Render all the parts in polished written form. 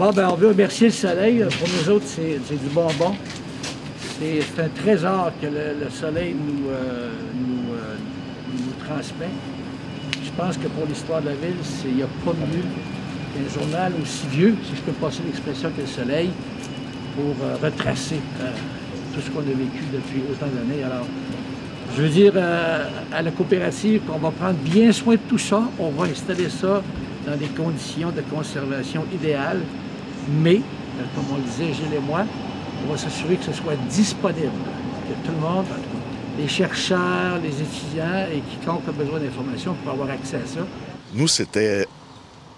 Bon, ben on veut remercier le soleil. Pour nous autres, c'est du bonbon. C'est un trésor que le soleil nous transmet. Je pense que pour l'histoire de la ville, il n'y a pas mieux qu'un journal aussi vieux, si je peux passer l'expression, que le soleil, pour retracer tout ce qu'on a vécu depuis autant d'années. Alors, je veux dire à la coopérative qu'on va prendre bien soin de tout ça. On va installer ça dans des conditions de conservation idéales. Mais, comme on le disait, Gilles et moi, on va s'assurer que ce soit disponible, que tout le monde, les chercheurs, les étudiants et quiconque a besoin d'informations pour avoir accès à ça. Nous, c'était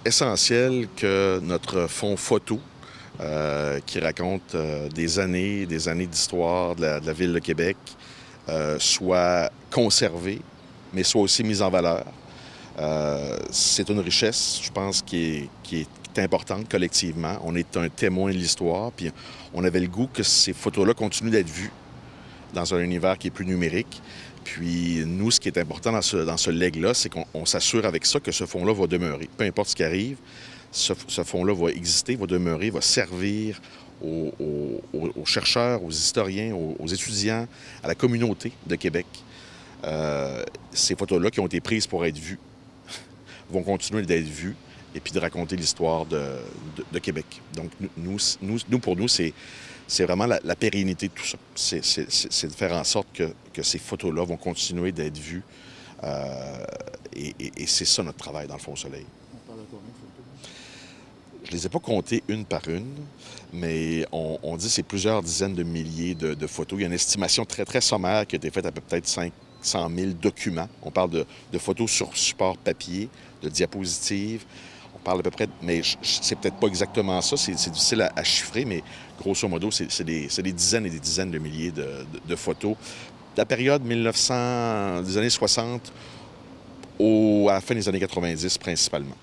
essentiel que notre fonds photo, qui raconte des années d'histoire de la Ville de Québec, soit conservé, mais soit aussi mis en valeur. C'est une richesse, je pense, qui est importante collectivement. On est un témoin de l'histoire, puis on avait le goût que ces photos-là continuent d'être vues dans un univers qui est plus numérique. Puis nous, ce qui est important dans ce legs-là, c'est qu'on s'assure avec ça que ce fonds-là va demeurer. Peu importe ce qui arrive, ce fonds-là va exister, va demeurer, va servir aux chercheurs, aux historiens, aux étudiants, à la communauté de Québec. Ces photos-là qui ont été prises pour être vues vont continuer d'être vues et puis de raconter l'histoire de Québec. Donc, pour nous, c'est vraiment la pérennité de tout ça. C'est de faire en sorte que ces photos-là vont continuer d'être vues. Et c'est ça notre travail, dans le fond, au soleil. On parle de combien de photos? Je ne les ai pas comptées une par une, mais on dit que c'est plusieurs dizaines de milliers de photos. Il y a une estimation très, très sommaire qui a été faite à peut-être 500 000 documents. On parle de photos sur support papier, de diapositives. On parle à peu près, mais c'est peut-être pas exactement ça, c'est difficile à chiffrer, mais grosso modo, c'est des dizaines et des dizaines de milliers de photos. De la période 1900, des années 60 à la fin des années 90 principalement.